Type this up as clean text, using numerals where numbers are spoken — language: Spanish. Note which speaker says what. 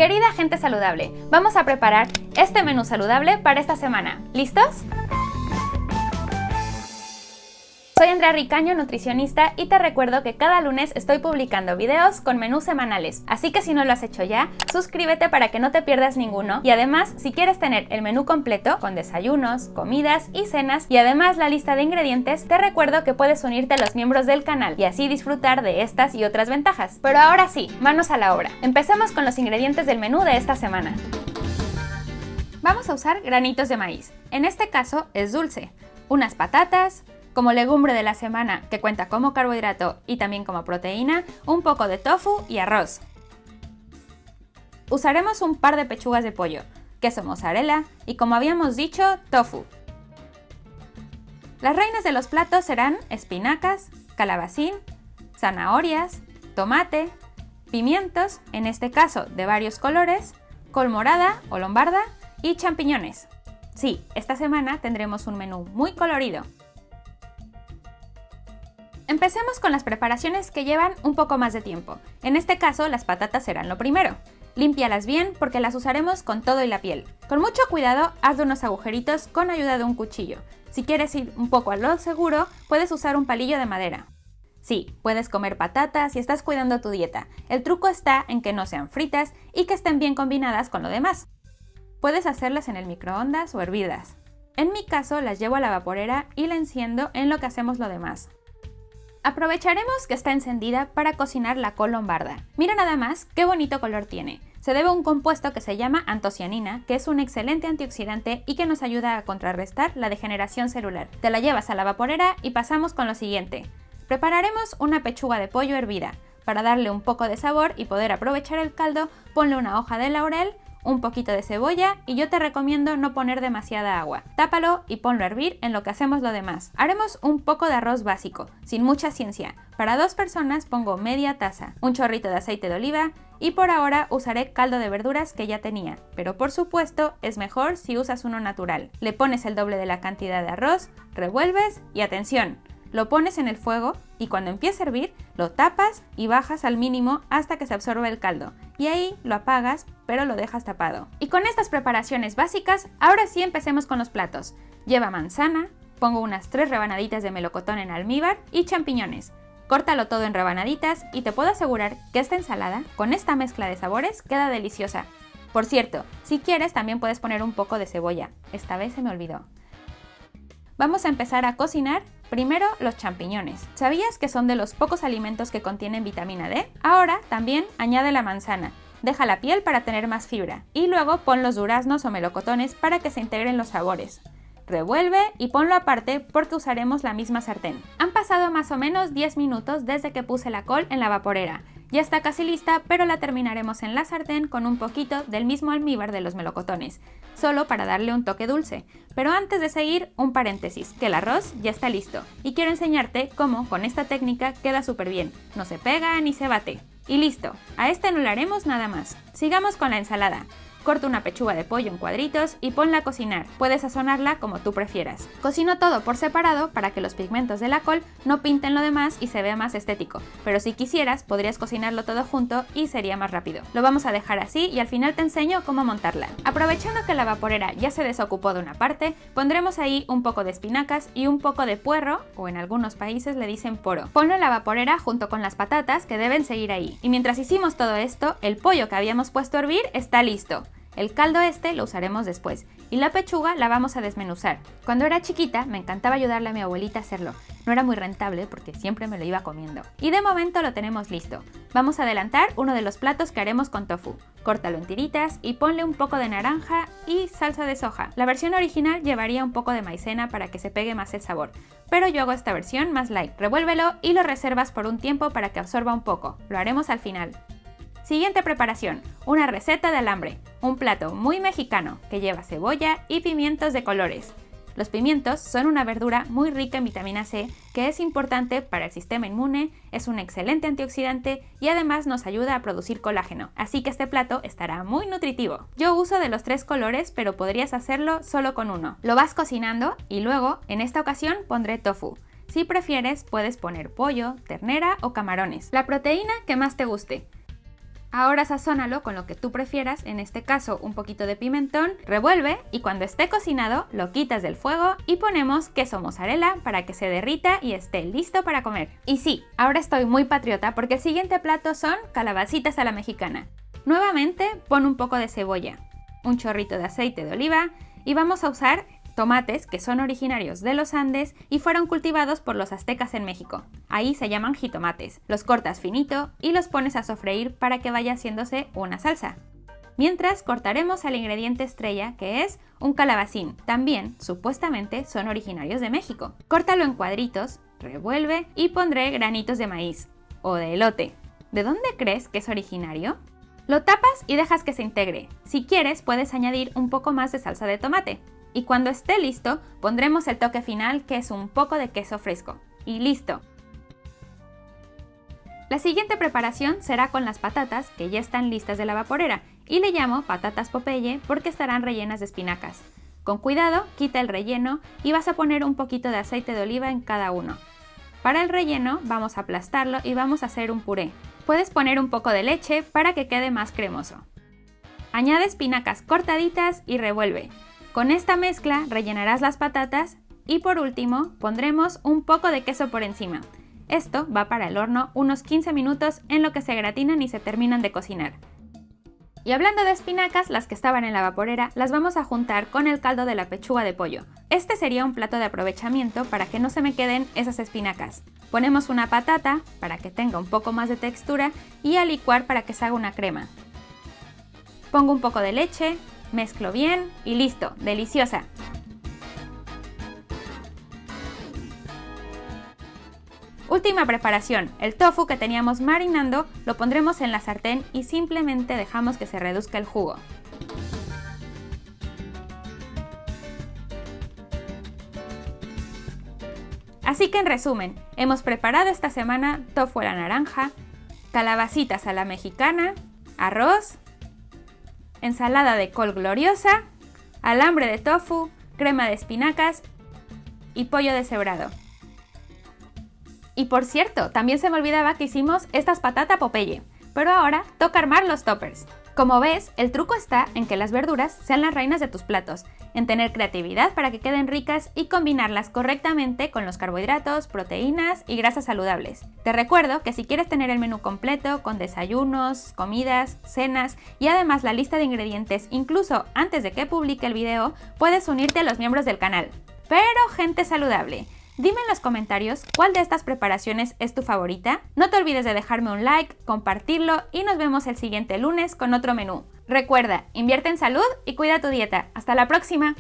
Speaker 1: Querida gente saludable, vamos a preparar este menú saludable para esta semana. ¿Listos? Soy Andrea Ricaño, nutricionista, y te recuerdo que cada lunes estoy publicando videos con menús semanales, así que si no lo has hecho ya, suscríbete para que no te pierdas ninguno. Y además, si quieres tener el menú completo, con desayunos, comidas y cenas, y además la lista de ingredientes, te recuerdo que puedes unirte a los miembros del canal y así disfrutar de estas y otras ventajas. Pero ahora sí, manos a la obra. Empecemos con los ingredientes del menú de esta semana. Vamos a usar granitos de maíz, en este caso es dulce, unas patatas, como legumbre de la semana que cuenta como carbohidrato y también como proteína, un poco de tofu y arroz. Usaremos un par de pechugas de pollo, queso mozzarella y, como habíamos dicho, tofu. Las reinas de los platos serán espinacas, calabacín, zanahorias, tomate, pimientos, en este caso de varios colores, col morada o lombarda y champiñones. Sí, esta semana tendremos un menú muy colorido. Empecemos con las preparaciones que llevan un poco más de tiempo. En este caso, las patatas serán lo primero. Límpialas bien porque las usaremos con todo y la piel. Con mucho cuidado, hazle unos agujeritos con ayuda de un cuchillo. Si quieres ir un poco a lo seguro, puedes usar un palillo de madera. Sí, puedes comer patatas y estás cuidando tu dieta. El truco está en que no sean fritas y que estén bien combinadas con lo demás. Puedes hacerlas en el microondas o hervidas. En mi caso, las llevo a la vaporera y la enciendo en lo que hacemos lo demás. Aprovecharemos que está encendida para cocinar la col lombarda. Mira nada más qué bonito color tiene. Se debe a un compuesto que se llama antocianina, que es un excelente antioxidante y que nos ayuda a contrarrestar la degeneración celular. Te la llevas a la vaporera y pasamos con lo siguiente. Prepararemos una pechuga de pollo hervida. Para darle un poco de sabor y poder aprovechar el caldo, ponle una hoja de laurel, un poquito de cebolla y yo te recomiendo no poner demasiada agua. Tápalo y ponlo a hervir en lo que hacemos lo demás. Haremos un poco de arroz básico, sin mucha ciencia. Para 2 personas pongo media taza, un chorrito de aceite de oliva y por ahora usaré caldo de verduras que ya tenía, pero por supuesto es mejor si usas uno natural. Le pones el doble de la cantidad de arroz, revuelves y atención, lo pones en el fuego y cuando empiece a hervir lo tapas y bajas al mínimo hasta que se absorba el caldo. Y ahí lo apagas, pero lo dejas tapado. Y con estas preparaciones básicas, ahora sí empecemos con los platos. Lleva manzana, pongo unas 3 rebanaditas de melocotón en almíbar y champiñones. Córtalo todo en rebanaditas y te puedo asegurar que esta ensalada, con esta mezcla de sabores, queda deliciosa. Por cierto, si quieres también puedes poner un poco de cebolla. Esta vez se me olvidó. Vamos a empezar a cocinar primero los champiñones. ¿Sabías que son de los pocos alimentos que contienen vitamina D? Ahora también añade la manzana. Deja la piel para tener más fibra. Y luego pon los duraznos o melocotones para que se integren los sabores. Revuelve y ponlo aparte porque usaremos la misma sartén. Han pasado más o menos 10 minutos desde que puse la col en la vaporera. Ya está casi lista, pero la terminaremos en la sartén con un poquito del mismo almíbar de los melocotones, solo para darle un toque dulce. Pero antes de seguir, un paréntesis, que el arroz ya está listo y quiero enseñarte cómo con esta técnica queda súper bien, no se pega ni se bate. Y listo, a este no le haremos nada más. Sigamos con la ensalada. Corta una pechuga de pollo en cuadritos y ponla a cocinar. Puedes sazonarla como tú prefieras. Cocino todo por separado para que los pigmentos de la col no pinten lo demás y se vea más estético. Pero si quisieras, podrías cocinarlo todo junto y sería más rápido. Lo vamos a dejar así y al final te enseño cómo montarla. Aprovechando que la vaporera ya se desocupó de una parte, pondremos ahí un poco de espinacas y un poco de puerro, o en algunos países le dicen poro. Ponlo en la vaporera junto con las patatas que deben seguir ahí. Y mientras hicimos todo esto, el pollo que habíamos puesto a hervir está listo. El caldo lo usaremos después y la pechuga la vamos a desmenuzar. Cuando era chiquita me encantaba ayudarle a mi abuelita a hacerlo. No era muy rentable porque siempre me lo iba comiendo. Y de momento lo tenemos listo. Vamos a adelantar uno de los platos que haremos con tofu. Córtalo en tiritas y ponle un poco de naranja y salsa de soja. La versión original llevaría un poco de maicena para que se pegue más el sabor, pero yo hago esta versión más light. Revuélvelo y lo reservas por un tiempo para que absorba un poco. Lo haremos al final. Siguiente preparación, una receta de alambre, un plato muy mexicano que lleva cebolla y pimientos de colores. Los pimientos son una verdura muy rica en vitamina C que es importante para el sistema inmune, es un excelente antioxidante y además nos ayuda a producir colágeno, así que este plato estará muy nutritivo. Yo uso de los 3 colores, pero podrías hacerlo solo con uno. Lo vas cocinando y luego, en esta ocasión, pondré tofu. Si prefieres, puedes poner pollo, ternera o camarones, la proteína que más te guste. Ahora sazónalo con lo que tú prefieras, en este caso un poquito de pimentón, revuelve y cuando esté cocinado lo quitas del fuego y ponemos queso mozzarella para que se derrita y esté listo para comer. Y sí, ahora estoy muy patriota porque el siguiente plato son calabacitas a la mexicana. Nuevamente pon un poco de cebolla, un chorrito de aceite de oliva y vamos a usar tomates que son originarios de los Andes y fueron cultivados por los aztecas en México. Ahí se llaman jitomates. Los cortas finito y los pones a sofreír para que vaya haciéndose una salsa. Mientras cortaremos al ingrediente estrella, que es un calabacín. También, supuestamente, son originarios de México. Córtalo en cuadritos, revuelve y pondré granitos de maíz o de elote. ¿De dónde crees que es originario? Lo tapas y dejas que se integre. Si quieres, puedes añadir un poco más de salsa de tomate. Y cuando esté listo, pondremos el toque final, que es un poco de queso fresco. Y listo. La siguiente preparación será con las patatas, que ya están listas de la vaporera, y le llamo patatas Popeye porque estarán rellenas de espinacas. Con cuidado, quita el relleno y vas a poner un poquito de aceite de oliva en cada uno. Para el relleno vamos a aplastarlo y vamos a hacer un puré. Puedes poner un poco de leche para que quede más cremoso. Añade espinacas cortaditas y revuelve. Con esta mezcla rellenarás las patatas y por último pondremos un poco de queso por encima. Esto va para el horno unos 15 minutos en lo que se gratinan y se terminan de cocinar. Y hablando de espinacas, las que estaban en la vaporera las vamos a juntar con el caldo de la pechuga de pollo. Este sería un plato de aprovechamiento para que no se me queden esas espinacas. Ponemos una patata para que tenga un poco más de textura y a licuar para que se haga una crema. Pongo un poco de leche, mezclo bien y listo, deliciosa. Última preparación, el tofu que teníamos marinando lo pondremos en la sartén y simplemente dejamos que se reduzca el jugo. Así que en resumen, hemos preparado esta semana tofu a la naranja, calabacitas a la mexicana, arroz, ensalada de col gloriosa, alambre de tofu, crema de espinacas y pollo deshebrado. Y por cierto, también se me olvidaba que hicimos estas patatas Popeye, pero ahora toca armar los toppers. Como ves, el truco está en que las verduras sean las reinas de tus platos, en tener creatividad para que queden ricas y combinarlas correctamente con los carbohidratos, proteínas y grasas saludables. Te recuerdo que si quieres tener el menú completo con desayunos, comidas, cenas y además la lista de ingredientes incluso antes de que publique el video, puedes unirte a los miembros del canal. Pero gente saludable, dime en los comentarios cuál de estas preparaciones es tu favorita. No te olvides de dejarme un like, compartirlo y nos vemos el siguiente lunes con otro menú. Recuerda, invierte en salud y cuida tu dieta. ¡Hasta la próxima!